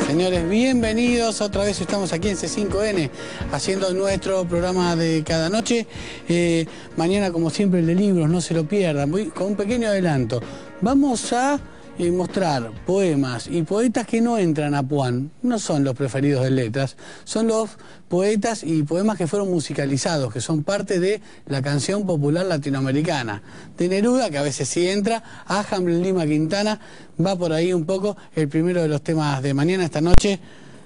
Señores, bienvenidos. Otra vez estamos aquí en C5N haciendo nuestro programa de cada noche. Mañana, como siempre, el de libros, no se lo pierdan. Voy con un pequeño adelanto. Vamos a mostrar poemas y poetas que no entran a Puan. No son los preferidos de letras, son los poetas y poemas que fueron musicalizados, que son parte de la canción popular latinoamericana. De Neruda, que a veces sí entra, a Hamlet Lima Quintana, va por ahí un poco el primero de los temas de mañana, esta noche.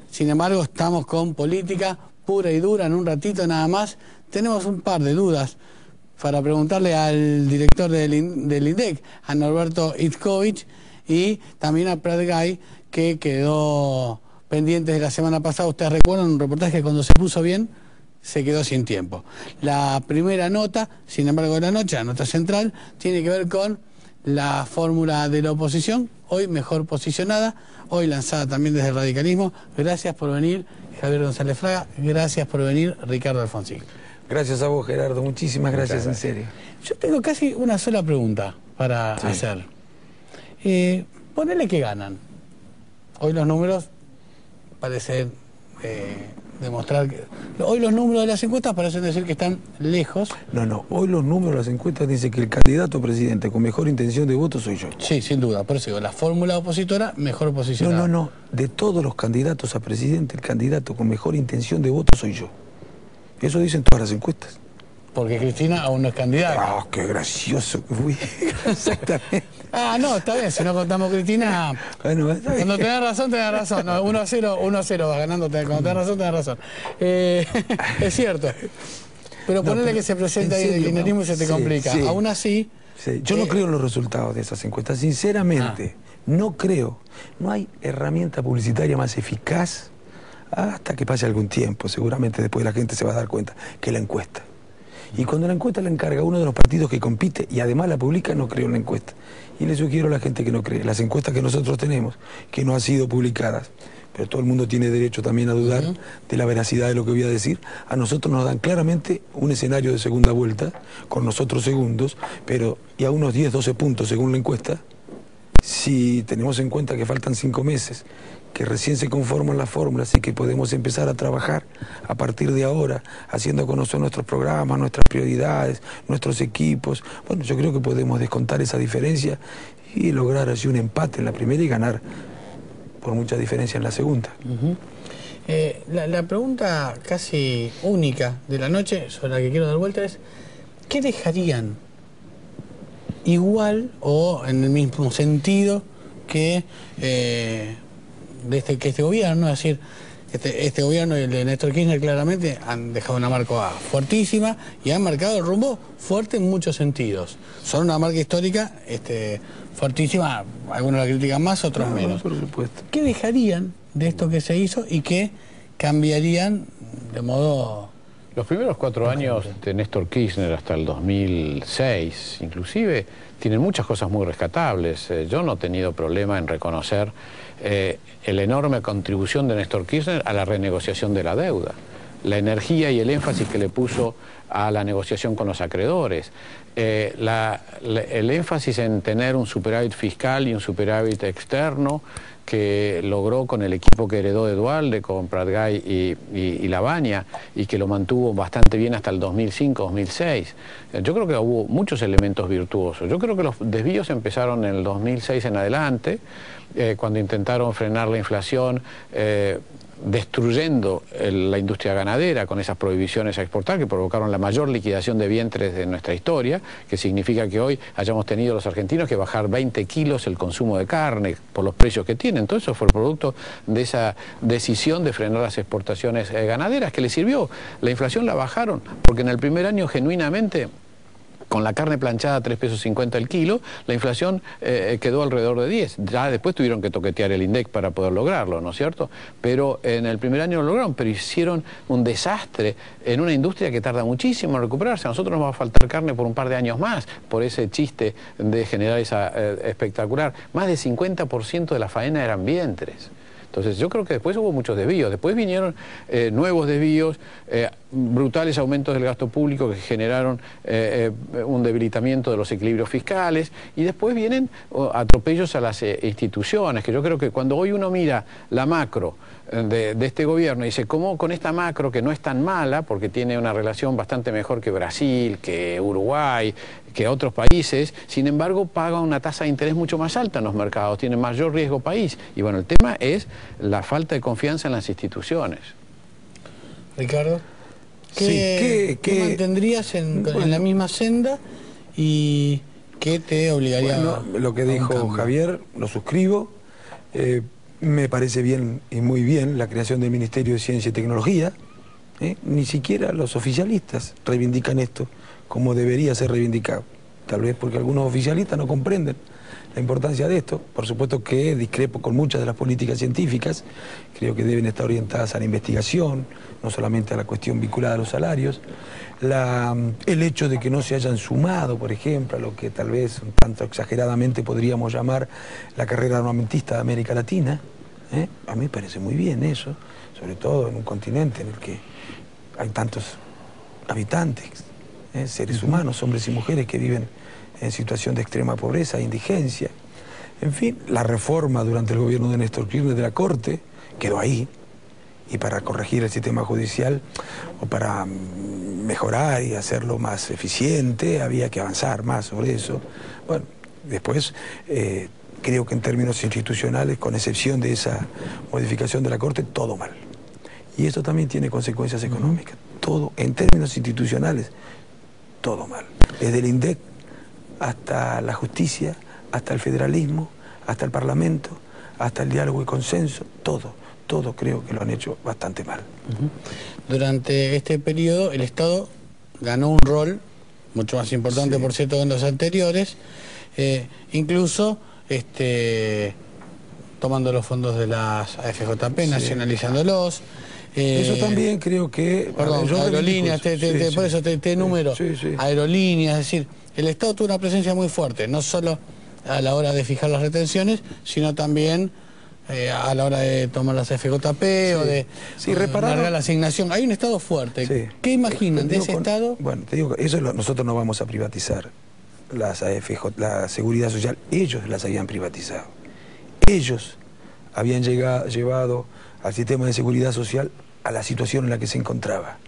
Sin embargo, estamos con política pura y dura en un ratito nada más. Tenemos un par de dudas para preguntarle al director del INDEC, a Norberto Itzkovich, y también a Pratgay, que quedó pendiente de la semana pasada. Ustedes recuerdan un reportaje que cuando se puso bien se quedó sin tiempo. La primera nota, sin embargo, de la noche, la nota central, tiene que ver con la fórmula de la oposición, hoy mejor posicionada, hoy lanzada también desde el radicalismo. Gracias por venir, Javier González Fraga. Gracias por venir, Ricardo Alfonsín. Gracias a vos, Gerardo. Muchísimas gracias, en serio. Yo tengo casi una sola pregunta para hacer. Ponele que ganan. Hoy los números parecen demostrar que... Hoy los números de las encuestas parecen decir que están lejos. No. Hoy los números de las encuestas dicen que el candidato a presidente con mejor intención de voto soy yo. Sí, sin duda. Por eso digo, la fórmula opositora mejor posicionada. No. De todos los candidatos a presidente, el candidato con mejor intención de voto soy yo. Eso dicen todas las encuestas. Porque Cristina aún no es candidata. ¡Ah, qué gracioso que fui! Exactamente. No, está bien, si no contamos Cristina... Bueno, está bien. Cuando tenés razón, tenés razón. No, 1-0 vas ganando, cuando tenés razón, tenés razón. Es cierto. Pero ponele que se presenta ahí el kirchnerismo y se te complica. Sí. Aún así... Sí. Yo no creo en los resultados de esas encuestas, sinceramente. No creo. No hay herramienta publicitaria más eficaz hasta que pase algún tiempo. Seguramente después la gente se va a dar cuenta que la encuesta. Y cuando la encuesta la encarga uno de los partidos que compite y además la publica, no creo en la encuesta. Y le sugiero a la gente que no cree. Las encuestas que nosotros tenemos, que no han sido publicadas, pero todo el mundo tiene derecho también a dudar de la veracidad de lo que voy a decir, a nosotros nos dan claramente un escenario de segunda vuelta, con nosotros segundos, pero y a unos 10, 12 puntos según la encuesta. Si tenemos en cuenta que faltan 5 meses, que recién se conforman las fórmulas y que podemos empezar a trabajar a partir de ahora, haciendo conocer nuestros programas, nuestras prioridades, nuestros equipos. Bueno, yo creo que podemos descontar esa diferencia y lograr así un empate en la primera y ganar por mucha diferencia en la segunda. La pregunta casi única de la noche, sobre la que quiero dar vuelta, es ¿qué dejarían igual o en el mismo sentido que... que este gobierno? Es decir, este gobierno y el de Néstor Kirchner claramente han dejado una marca fuertísima y han marcado el rumbo fuerte en muchos sentidos. Son una marca histórica fuertísima, algunos la critican más, otros menos. Por supuesto. ¿Qué dejarían de esto que se hizo y qué cambiarían de modo...? Los primeros 4 años de Néstor Kirchner hasta el 2006, inclusive, tienen muchas cosas muy rescatables. Yo no he tenido problema en reconocer la enorme contribución de Néstor Kirchner a la renegociación de la deuda, la energía y el énfasis que le puso a la negociación con los acreedores, el énfasis en tener un superávit fiscal y un superávit externo que logró con el equipo que heredó de Duhalde, con Pratgay y Lavagna, y que lo mantuvo bastante bien hasta el 2005-2006. Yo creo que hubo muchos elementos virtuosos. Yo creo que los desvíos empezaron en el 2006 en adelante, cuando intentaron frenar la inflación, destruyendo la industria ganadera con esas prohibiciones a exportar que provocaron la mayor liquidación de vientres de nuestra historia, que significa que hoy hayamos tenido los argentinos que bajar 20 kilos el consumo de carne por los precios que tienen. Todo eso fue el producto de esa decisión de frenar las exportaciones ganaderas, que les sirvió. La inflación la bajaron porque en el primer año genuinamente, con la carne planchada a 3,50 pesos el kilo, la inflación quedó alrededor de 10. Ya después tuvieron que toquetear el INDEC para poder lograrlo, ¿no es cierto? Pero en el primer año lo lograron, pero hicieron un desastre en una industria que tarda muchísimo en recuperarse. A nosotros nos va a faltar carne por un par de años más, por ese chiste de generar esa espectacular. Más del 50% de la faena eran vientres. Entonces yo creo que después hubo muchos desvíos, después vinieron nuevos desvíos, brutales aumentos del gasto público que generaron un debilitamiento de los equilibrios fiscales, y después vienen atropellos a las instituciones, que yo creo que cuando hoy uno mira la macro de este gobierno y dice, ¿cómo con esta macro que no es tan mala, porque tiene una relación bastante mejor que Brasil, que Uruguay, que otros países, sin embargo paga una tasa de interés mucho más alta en los mercados, tiene mayor riesgo país? Y bueno, el tema es la falta de confianza en las instituciones. Ricardo, ¿qué mantendrías en la misma senda y qué te obligaría lo que dijo Javier, lo suscribo. Me parece bien y muy bien la creación del Ministerio de Ciencia y Tecnología. Ni siquiera los oficialistas reivindican esto como debería ser reivindicado. Tal vez porque algunos oficialistas no comprenden la importancia de esto. Por supuesto que discrepo con muchas de las políticas científicas. Creo que deben estar orientadas a la investigación, no solamente a la cuestión vinculada a los salarios. El hecho de que no se hayan sumado, por ejemplo, a lo que tal vez un tanto exageradamente podríamos llamar la carrera armamentista de América Latina, a mí me parece muy bien eso, sobre todo en un continente en el que hay tantos habitantes, seres humanos, hombres y mujeres que viven en situación de extrema pobreza e indigencia. En fin, la reforma durante el gobierno de Néstor Kirchner de la Corte quedó ahí, y para corregir el sistema judicial o para mejorar y hacerlo más eficiente había que avanzar más sobre eso. Bueno, después creo que en términos institucionales, con excepción de esa modificación de la Corte, todo mal. Y eso también tiene consecuencias económicas. Todo, en términos institucionales, todo mal. Desde el INDEC hasta la justicia, hasta el federalismo, hasta el Parlamento, hasta el diálogo y consenso, todo creo que lo han hecho bastante mal. Durante este periodo el Estado ganó un rol mucho más importante, por cierto, que en los anteriores, incluso tomando los fondos de las AFJP, nacionalizándolos. Eso también creo que... Perdón, aerolíneas, por eso te número. Aerolíneas, es decir, el Estado tuvo una presencia muy fuerte, no solo a la hora de fijar las retenciones, sino también a la hora de tomar las FJP o de largar la asignación. Hay un Estado fuerte. ¿Qué imaginan de ese Estado? Bueno, te digo, nosotros no vamos a privatizar las AFJ, la Seguridad Social. Ellos las habían privatizado. Ellos habían llevado al sistema de seguridad social a la situación en la que se encontraba.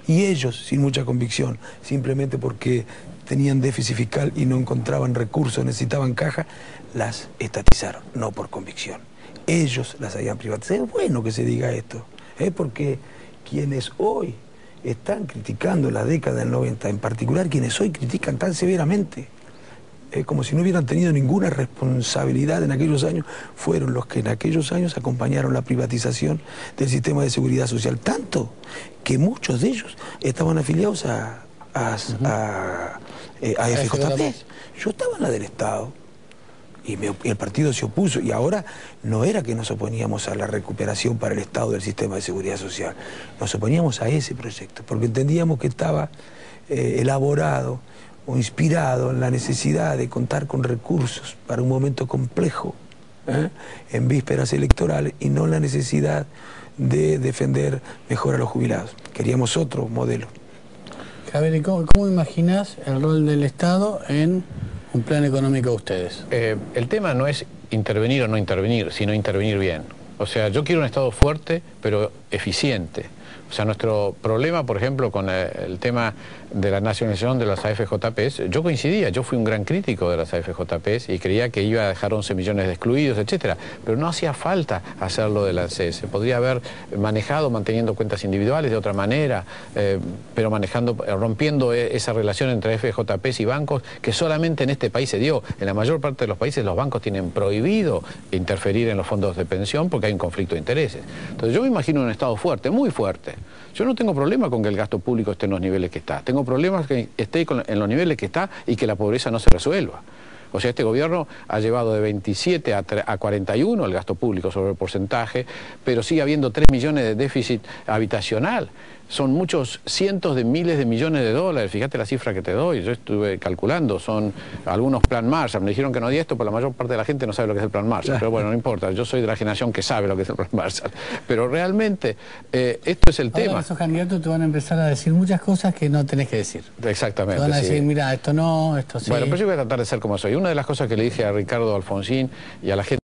Y ellos, sin mucha convicción, simplemente porque tenían déficit fiscal y no encontraban recursos, necesitaban caja, las estatizaron, no por convicción. Ellos las habían privatizado. Es bueno que se diga esto, porque quienes hoy están criticando la década del 90, en particular quienes hoy critican tan severamente, como si no hubieran tenido ninguna responsabilidad en aquellos años, fueron los que en aquellos años acompañaron la privatización del sistema de seguridad social, tanto que muchos de ellos estaban afiliados a FJP. Yo estaba en la del Estado y el partido se opuso, y ahora no era que nos oponíamos a la recuperación para el Estado del sistema de seguridad social, nos oponíamos a ese proyecto porque entendíamos que estaba elaborado o inspirado en la necesidad de contar con recursos para un momento complejo, en vísperas electorales, y no la necesidad de defender mejor a los jubilados. Queríamos otro modelo. Javier, ¿cómo imaginás el rol del Estado en un plan económico de ustedes? El tema no es intervenir o no intervenir, sino intervenir bien. O sea, yo quiero un Estado fuerte, pero eficiente. O sea, nuestro problema, por ejemplo, con el tema de la nacionalización de las AFJPs, yo coincidía, yo fui un gran crítico de las AFJPs y creía que iba a dejar 11 millones de excluidos, etcétera, pero no hacía falta hacerlo del ANSES. Se podría haber manejado manteniendo cuentas individuales de otra manera, pero rompiendo esa relación entre FJPs y bancos, que solamente en este país se dio. En la mayor parte de los países los bancos tienen prohibido interferir en los fondos de pensión porque hay un conflicto de intereses. Entonces yo me imagino un Estado fuerte, muy fuerte. Yo no tengo problema con que el gasto público esté en los niveles que está. Tengo problemas que esté en los niveles que está y que la pobreza no se resuelva. O sea, este gobierno ha llevado de 27 a 41 el gasto público sobre el porcentaje, pero sigue habiendo 3 millones de déficit habitacional. son muchos cientos de miles de millones de dólares. Fíjate la cifra que te doy, yo estuve calculando, son algunos plan Marshall. Me dijeron que no di esto, pero la mayor parte de la gente no sabe lo que es el plan Marshall. Pero bueno, no importa, yo soy de la generación que sabe lo que es el plan Marshall. Pero realmente, esto es el tema. Ahora esos candidatos te van a empezar a decir muchas cosas que no tenés que decir. Exactamente. Te van a decir, sí. mira, esto no, esto sí. Bueno, pero yo voy a tratar de ser como soy. Una de las cosas que le dije a Ricardo Alfonsín y a la gente